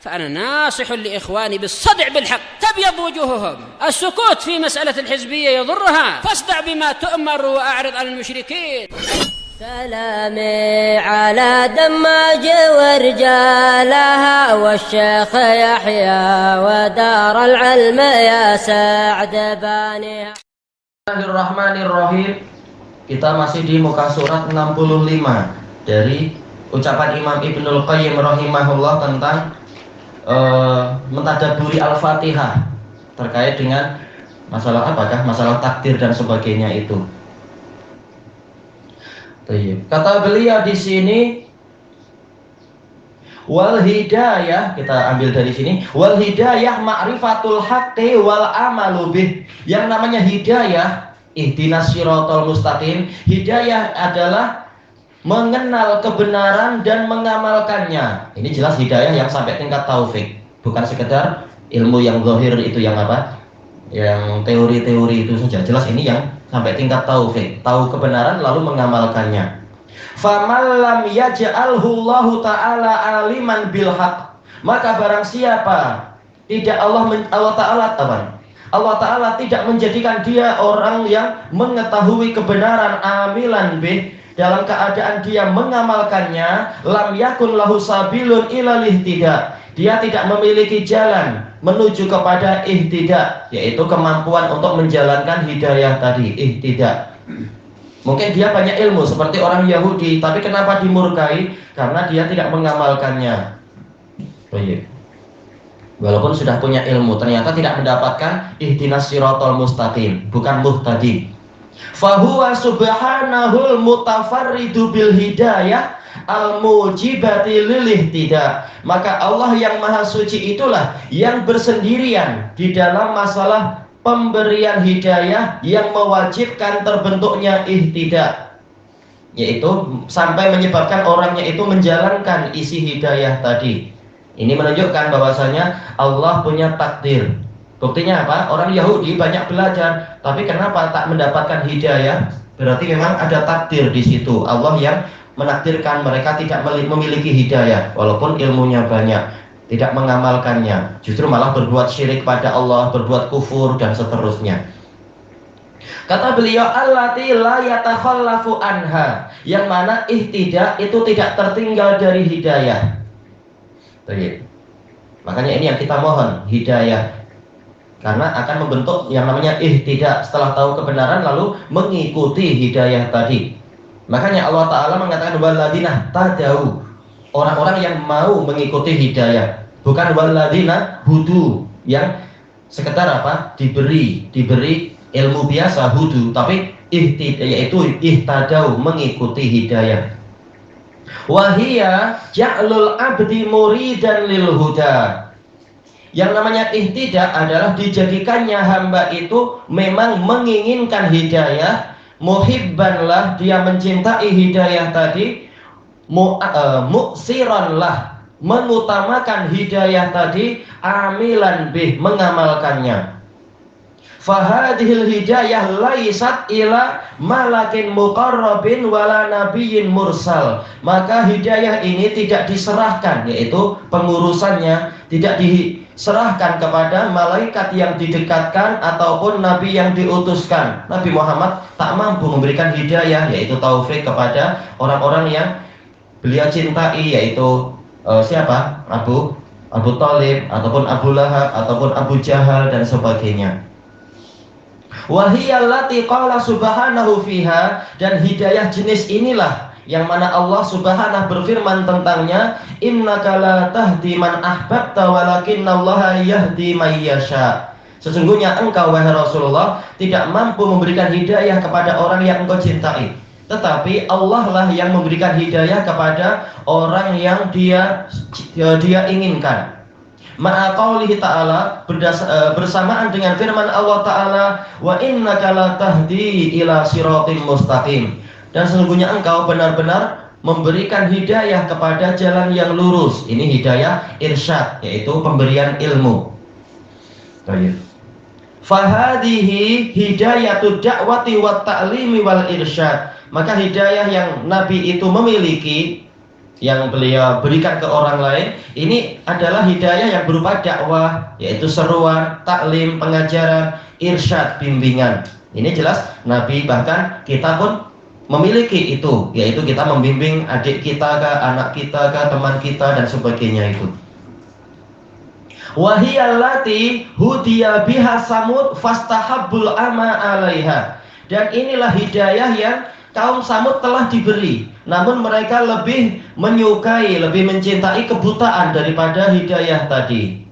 فأنا ناصح لإخواني بالصدع بالحق تبيض وجوههم. السكوت في مسألة الحزبية يضرها، فاصدع بما تؤمر وأعرض عن المشركين. سلامي على دماج ورجالها والشيخ يحيى ودار العلم يا سعد بانيها. Bismillahirrahmanirrahim. Kita masih di muka surat 65 dari ucapan Imam Ibnul Qayyim rahimahullah tentang mentadabburi Al-Fatihah terkait dengan masalah apakah masalah takdir dan sebagainya itu. Kata beliau di sini, wal hidayah, kita ambil dari sini, wal hidayah ma'rifatul haqqi wal amalu bih. Yang namanya hidayah, ihdinas siratal mustaqim. Hidayah adalah mengenal kebenaran dan mengamalkannya. Ini jelas hidayah yang sampai tingkat taufik, bukan sekedar ilmu yang zahir itu yang apa? Yang teori-teori itu saja. Jelas ini yang sampai tingkat taufik, tahu kebenaran lalu mengamalkannya. Faman lam yaj'alhu Allahu ta'ala aliman bil haqq, maka barang siapa tidak Allah Ta'ala tidak menjadikan dia orang yang mengetahui kebenaran, amilan bih, dalam keadaan dia mengamalkannya, lam yakun lahu sabilun ilal ihtida, dia tidak memiliki jalan menuju kepada ihtidak, yaitu kemampuan untuk menjalankan hidayah tadi, ihtidak. Mungkin dia banyak ilmu seperti orang Yahudi, tapi kenapa dimurkai? Karena dia tidak mengamalkannya. Walaupun sudah punya ilmu, ternyata tidak mendapatkan ihdinas siratal mustaqim, bukan muhtadi. Fahuwa subhanahul mutafarridu bil hidayah al-mujibati lil ihtidah. Maka Allah yang maha suci itulah yang bersendirian di dalam masalah pemberian hidayah yang mewajibkan terbentuknya ihtidah, yaitu sampai menyebabkan orangnya itu menjalankan isi hidayah tadi. Ini menunjukkan bahwasanya Allah punya takdir. Buktinya apa? Orang Yahudi banyak belajar, tapi kenapa tak mendapatkan hidayah? Berarti memang ada takdir di situ. Allah yang menakdirkan mereka tidak memiliki hidayah, walaupun ilmunya banyak, tidak mengamalkannya, justru malah berbuat syirik pada Allah, berbuat kufur dan seterusnya. Kata beliau, allati la yatakhallafu anha, yang mana ihtidah itu tidak tertinggal dari hidayah. Makanya ini yang kita mohon, hidayah, karena akan membentuk yang namanya ihtidah. Setelah tahu kebenaran lalu mengikuti hidayah tadi. Makanya Allah Ta'ala mengatakan waladina tadau, orang-orang yang mau mengikuti hidayah, bukan waladina hudu, yang sekedar apa? Diberi ilmu biasa hudu, tapi yaitu ihtadau, mengikuti hidayah. Wahia ja'lul abdi muridan lil huda. Yang namanya ihtidah adalah dijadikannya hamba itu memang menginginkan hidayah, muhibbanlah, dia mencintai hidayah tadi, muksiranlah, mengutamakan hidayah tadi, amilan bih, mengamalkannya. Fahadhil hidayah laisat ila malakin muqarrabin wala nabiyyin mursal. Maka hidayah ini tidak diserahkan, yaitu pengurusannya tidak diserahkan kepada malaikat yang didekatkan ataupun nabi yang diutuskan. Nabi Muhammad tak mampu memberikan hidayah, yaitu taufik, kepada orang-orang yang beliau cintai, yaitu siapa? Abu Thalib, ataupun Abu Lahab, ataupun Abu Jahal dan sebagainya. Wahiyallati qala subhanahu fiha, dan hidayah jenis inilah yang mana Allah Subhanahu berfirman tentangnya, innaka la tahdi man ahbabta walakinnallaha yahdi may yasha. Sesungguhnya engkau wahai Rasulullah tidak mampu memberikan hidayah kepada orang yang engkau cintai, tetapi Allah lah yang memberikan hidayah kepada orang yang dia inginkan. Ma'a qaulihi ta'ala, bersamaan dengan firman Allah Ta'ala, wa innaka la tahdi ila siratim mustaqim, dan sesungguhnya engkau benar-benar memberikan hidayah kepada jalan yang lurus. Ini hidayah irsyad, yaitu pemberian ilmu. Fahadihi hidayatud da'wati wat ta'limi wal irsyad. Maka hidayah yang Nabi itu memiliki yang beliau berikan ke orang lain, ini adalah hidayah yang berupa dakwah, yaitu seruan, taklim, pengajaran, irsyad, bimbingan. Ini jelas Nabi, bahkan kita pun memiliki itu, yaitu kita membimbing adik kita ke, anak kita ke, teman kita dan sebagainya itu. Wahiyallati hudiya biha Samud fastahabbul ama 'alaiha. Dan inilah hidayah yang kaum Samud telah diberi, namun mereka lebih menyukai, lebih mencintai kebutaan daripada hidayah tadi.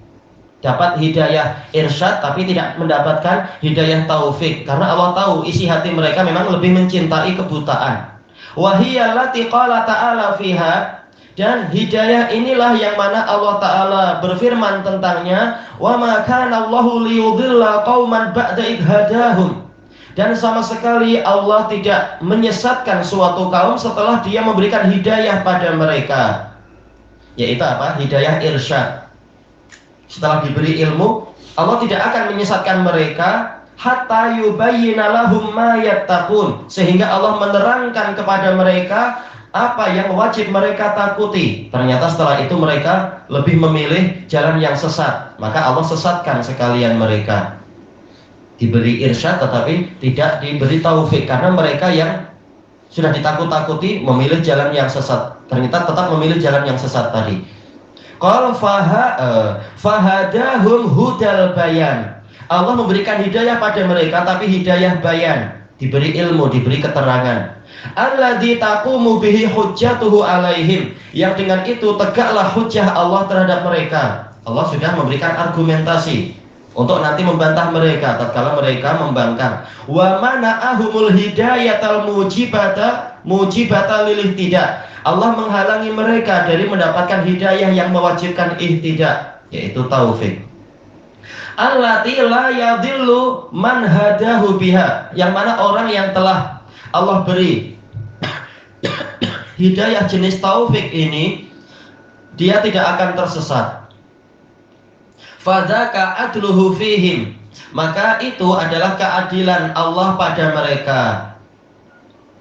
Dapat hidayah irsyad tapi tidak mendapatkan hidayah taufik, karena Allah tahu isi hati mereka memang lebih mencintai kebutaan. Wahiyallati qala ta'ala fiha. Dan hidayah inilah yang mana Allah Ta'ala berfirman tentangnya, wa ma kana Allahu liyudhilla qauman ba'da idh hadahum. Dan sama sekali Allah tidak menyesatkan suatu kaum setelah Dia memberikan hidayah pada mereka. Yaitu apa? Hidayah irsyad. Setelah diberi ilmu, Allah tidak akan menyesatkan mereka hatta yubayyina lahum ma yattaqun, sehingga Allah menerangkan kepada mereka apa yang wajib mereka takuti. Ternyata setelah itu mereka lebih memilih jalan yang sesat, maka Allah sesatkan sekalian mereka. Diberi irsyad tetapi tidak diberi taufik, karena mereka yang sudah ditakut-takuti memilih jalan yang sesat, ternyata tetap memilih jalan yang sesat tadi. Qal fahadahum hudal bayan. Allah memberikan hidayah pada mereka, tapi hidayah bayan, diberi ilmu, diberi keterangan. Alladzi taqumu bihi hujjatuhu alaihim, yang dengan itu tegaklah hujjah Allah terhadap mereka. Allah sudah memberikan argumentasi untuk nanti membantah mereka tatkala mereka membangkang. Wa mana'ahumul hidayatal mujibata lil ihtidah. Allah menghalangi mereka dari mendapatkan hidayah yang mewajibkan ihtidah, yaitu taufik. Allati la yadhillu man hadahu biha, yang mana orang yang telah Allah beri hidayah jenis taufik ini, dia tidak akan tersesat. Fadzaka adluhu fihim, maka itu adalah keadilan Allah pada mereka,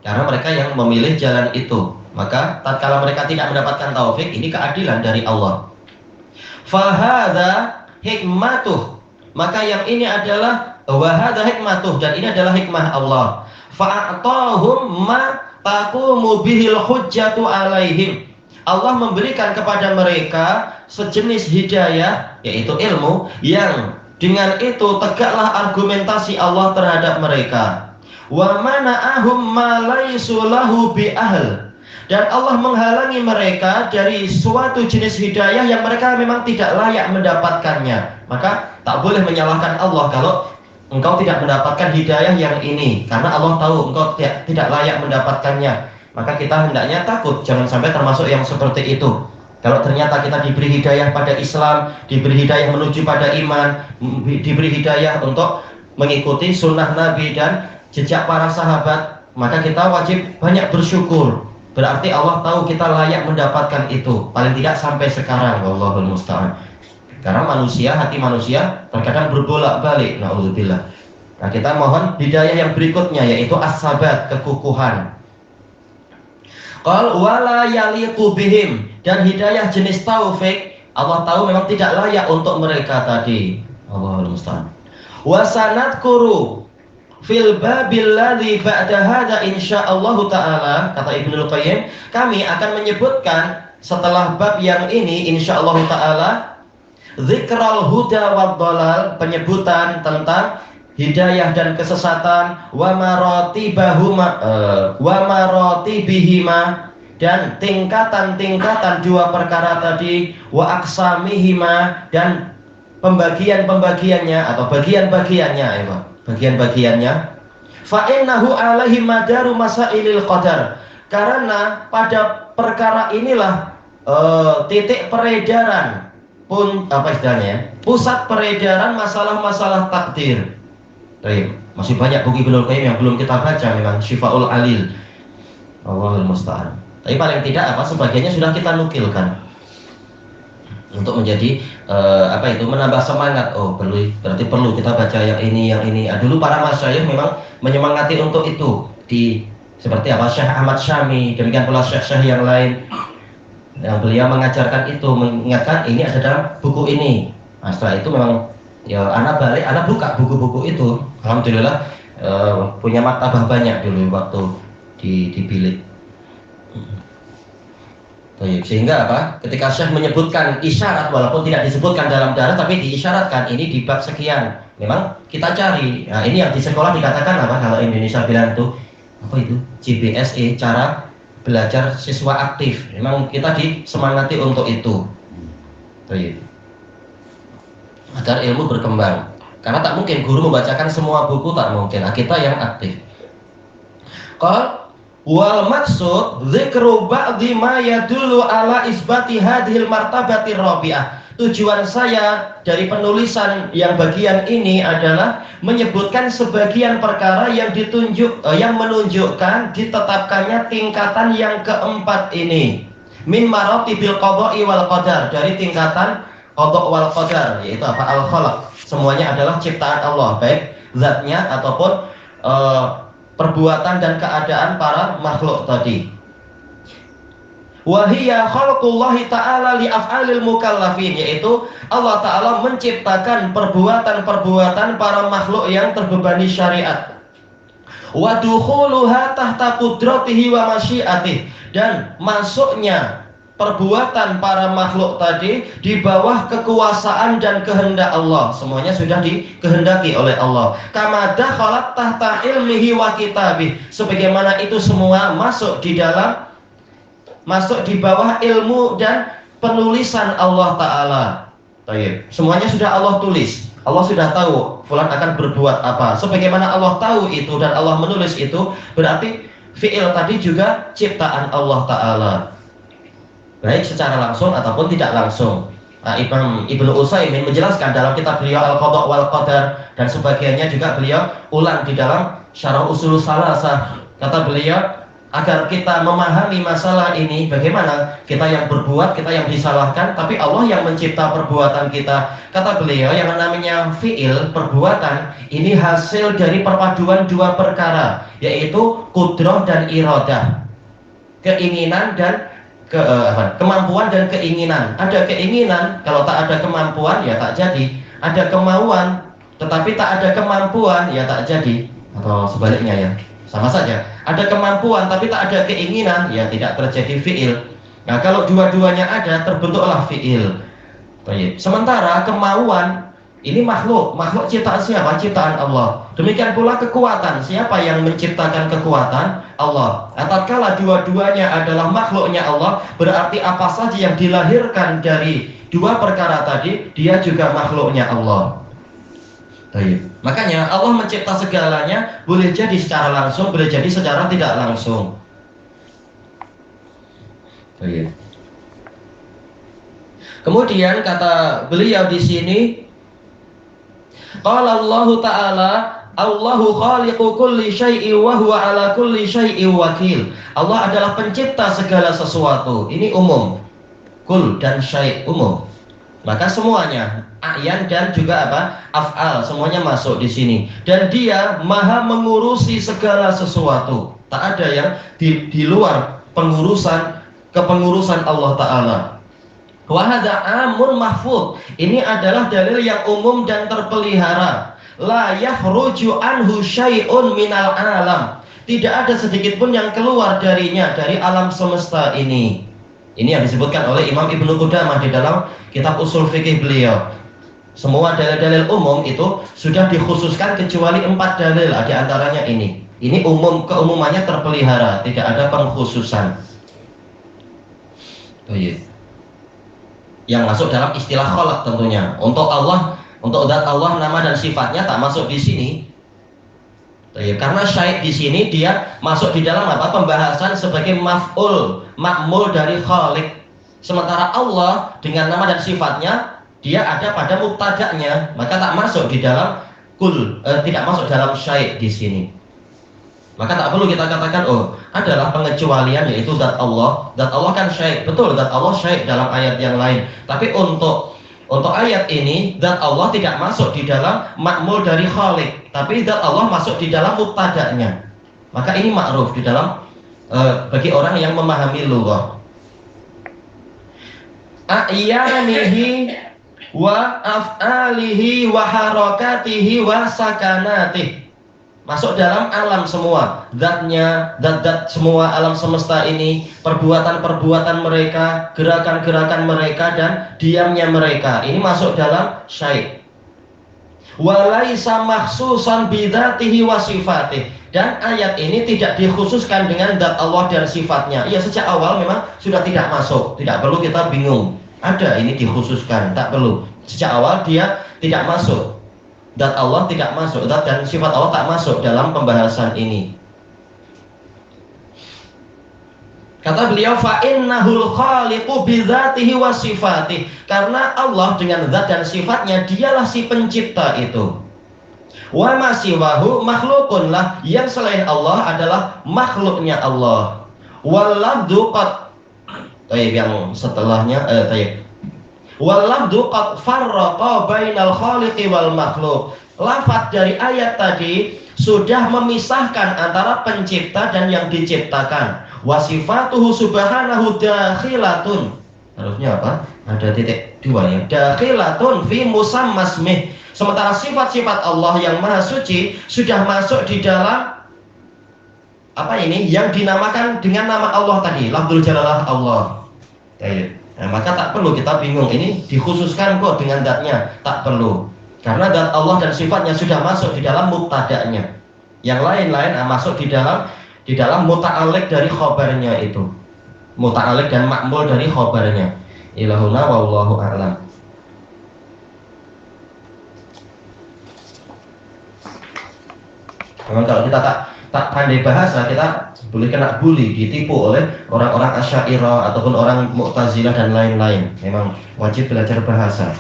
karena mereka yang memilih jalan itu. Maka tatkala mereka tidak mendapatkan taufik, ini keadilan dari Allah. Fahadha hikmatuh, maka yang ini adalah wahadha hikmatuh, dan ini adalah hikmah Allah. Fa'atahum ma taqumu bihil hujjatu alaihim. Allah memberikan kepada mereka sejenis hidayah, yaitu ilmu, yang dengan itu tegaklah argumentasi Allah terhadap mereka. Wa mana'ahum ma laysu lahu bi ahl, dan Allah menghalangi mereka dari suatu jenis hidayah yang mereka memang tidak layak mendapatkannya. Maka tak boleh menyalahkan Allah kalau engkau tidak mendapatkan hidayah yang ini, karena Allah tahu engkau tidak layak mendapatkannya. Maka kita hendaknya takut jangan sampai termasuk yang seperti itu. Kalau ternyata kita diberi hidayah pada Islam, diberi hidayah menuju pada iman, diberi hidayah untuk mengikuti sunnah Nabi dan jejak para sahabat, maka kita wajib banyak bersyukur. Berarti Allah tahu kita layak mendapatkan itu, paling tidak sampai sekarang. Wallahul musta'an. Karena manusia, hati manusia terkadang berbolak-balik, na'udzubillah. Nah, kita mohon hidayah yang berikutnya, yaitu as-sabat, kekukuhan. Qal wala yaliqu bihim, dan hidayah jenis taufik Allah tahu memang tidak layak untuk mereka tadi. Allahul musta'an. Wa sanadkuru fil babil ladzi ba'da hadza insyaallah taala, kata Ibnu Qayyim, kami akan menyebutkan setelah bab yang ini insyaallah taala dzikral huda wad dhalal, penyebutan tentang hidayah dan kesesatan, wa maratibihima, dan tingkatan-tingkatan dua perkara tadi, wa aqsamihima, dan pembagian-pembagiannya atau bagian-bagiannya, bagian-bagiannya. Fa innahu alaihi madaru masailil qadar, karena pada perkara inilah titik peredaran pun pusat peredaran masalah-masalah takdir. Masih banyak buku Ibnu Qayyim yang belum kita baca, memang Syifaul Alil. Allahul musta'an. Tapi paling tidak sebagiannya sudah kita nukilkan untuk menjadi menambah semangat. Oh, berarti perlu kita baca yang ini. Dulu para masyayikh memang menyemangati untuk itu, seperti Syekh Ahmad Syami, demikian pula syekh-syekh yang lain. Yang beliau mengajarkan itu, mengingatkan ini ada dalam buku ini. Nah, setelah itu memang ya anak balik, anak buka buku-buku itu. Alhamdulillah punya maktabah banyak dulu waktu di bilik. Sehingga apa? Ketika Syekh menyebutkan isyarat, walaupun tidak disebutkan dalam darah, tapi diisyaratkan ini di bab sekian. Memang kita cari. Nah, ini yang di sekolah dikatakan apa? Kalau Indonesia bilang itu apa itu? CBSE, cara belajar siswa aktif. Memang kita disemangati untuk itu. Agar ilmu berkembang. Karena tak mungkin guru membacakan semua buku, tak mungkin. Nah, kita yang aktif. Wal maksud dzikru ba'dhi ma yadullu ala isbati hadhil martabati rabi'ah. Tujuan saya dari penulisan yang bagian ini adalah menyebutkan sebagian perkara yang menunjukkan ditetapkannya tingkatan yang keempat ini. Min maratibil qada'i wal qadar, dari tingkatan qada' wal qadar, yaitu apa? Al-khalaq. Semuanya adalah ciptaan Allah, baik zatnya ataupun perbuatan dan keadaan para makhluk tadi. Wahiyya khalqullahi ta'ala li af'alil mukallafin, yaitu Allah Ta'ala menciptakan perbuatan-perbuatan para makhluk yang terbebani syariat. Wa dukhuluha tahta qudratihi wa masyiatih, dan masuknya perbuatan para makhluk tadi di bawah kekuasaan dan kehendak Allah. Semuanya sudah dikehendaki oleh Allah. Kama dakhalat tahta ilmihi wa kitabih, sebagaimana itu semua masuk di bawah ilmu dan penulisan Allah Ta'ala. Semuanya sudah Allah tulis. Allah sudah tahu fulan akan berbuat apa. Sebagaimana Allah tahu itu dan Allah menulis itu, berarti fi'il tadi juga ciptaan Allah Ta'ala, baik secara langsung ataupun tidak langsung. Nah, Ibnu Utsaimin menjelaskan dalam kitab beliau Al-Qada' wal Qadar dan sebagainya, juga beliau ulang di dalam Syarah Ushulus Salasah. Kata beliau, agar kita memahami masalah ini, bagaimana kita yang berbuat, kita yang disalahkan, tapi Allah yang mencipta perbuatan kita. Kata beliau, yang namanya fi'il, perbuatan, ini hasil dari perpaduan dua perkara, yaitu kudrah dan iradah, keinginan dan kemampuan dan keinginan. Ada keinginan, kalau tak ada kemampuan ya tak jadi. Ada kemauan, tetapi tak ada kemampuan ya tak jadi. Atau sebaliknya ya, sama saja. Ada kemampuan tapi tak ada keinginan ya tidak terjadi fi'il. Nah, kalau dua-duanya ada, terbentuklah fi'il. Sementara kemauan ini makhluk ciptaan siapa? Ciptaan Allah. Demikian pula kekuatan, siapa yang menciptakan kekuatan? Allah. Tatkala dua-duanya adalah makhluknya Allah, berarti apa saja yang dilahirkan dari dua perkara tadi, dia juga makhluknya Allah. Makanya Allah mencipta segalanya, boleh jadi secara langsung, boleh jadi secara tidak langsung. Kemudian kata beliau di sini, qala Allah Ta'ala, Allahu khaliqu kulli syai'in wa huwa ala kulli syai'in wakil. Allah adalah pencipta segala sesuatu. Ini umum. Kul dan syai' umum. Maka semuanya, a'yan dan juga apa? Af'al, semuanya masuk di sini. Dan dia maha mengurusi segala sesuatu. Tak ada yang di luar kepengurusan Allah Ta'ala. Wa hadza amun mahfuz. Ini adalah dalil yang umum dan terpelihara. La yakhruju anhu syai'un minal alam. Tidak ada sedikit pun yang keluar darinya, dari alam semesta ini. Ini yang disebutkan oleh Imam Ibnu Qudamah di dalam kitab usul fikih beliau. Semua dalil-dalil umum itu sudah dikhususkan kecuali 4 dalil, di antaranya ini. Ini umum, keumumannya terpelihara, tidak ada pengkhususan. Yang masuk dalam istilah khalaq tentunya. Untuk Allah, untuk zat Allah, nama dan sifatnya tak masuk di sini. Karena syai' di sini dia masuk di dalam apa? Pembahasan sebagai maf'ul, makmul dari khaliq. Sementara Allah dengan nama dan sifatnya dia ada pada mubtada'nya, maka tak masuk di dalam tidak masuk dalam syai' di sini. Maka tak perlu kita katakan adalah pengecualian, yaitu zat Allah. Zat Allah kan syai', betul, zat Allah syai' dalam ayat yang lain. Tapi untuk ayat ini, zat Allah tidak masuk di dalam makmul dari khaliq, tapi zat Allah masuk di dalam mubtada'nya. Maka ini ma'ruf di dalam bagi orang yang memahami lughah. a'yanihi wa af'alihi wa harakatihi wa sakanatih. Masuk dalam alam semua, zatnya, zat-zat semua alam semesta ini, perbuatan-perbuatan mereka, gerakan-gerakan mereka, dan diamnya mereka. Ini masuk dalam syai'. Walaisa makhsusan bidzatihi wa sifatih. Dan ayat ini tidak dikhususkan dengan zat Allah dan sifatnya. Iya, sejak awal memang sudah tidak masuk. Tidak perlu kita bingung. Ada ini dikhususkan, tak perlu. Sejak awal dia tidak masuk. Zat Allah tidak masuk, zat dan sifat Allah tak masuk dalam pembahasan ini. Kata beliau, fa innahul khaliqu bidzatihi wa sifatih. Karena Allah dengan zat dan sifatnya, dialah si pencipta itu. Wa ma siwahu makhlukun lah, yang selain Allah adalah makhluknya Allah. Wal lafdzu qad yang setelahnya Walladzu qad farraqa bainal khaliqi wal makhluk. Lafaz dari ayat tadi sudah memisahkan antara pencipta dan yang diciptakan. Wasifatuhu subhanahu dakhilatun. Harusnya apa? Ada titik dua ya. Dakhilatun fi musammasmih. Sementara sifat-sifat Allah yang maha suci sudah masuk di dalam apa ini? Yang dinamakan dengan nama Allah tadi, lafzul jalalah Allah. Nah, maka tak perlu kita bingung ini dikhususkan kok dengan zatnya, tak perlu, karena zat Allah dan sifatnya sudah masuk di dalam mubtada'nya. Yang lain-lain masuk di dalam muta'alliq dari khobarnya itu, muta'alliq dan ma'mul dari khobarnya. Ilahuna wallahu a'lam. Memang kalau kita tak pandai bahasa, kita boleh kena bully, ditipu oleh orang-orang Asy'ariyah ataupun orang Mu'tazilah dan lain-lain. Memang wajib belajar bahasa.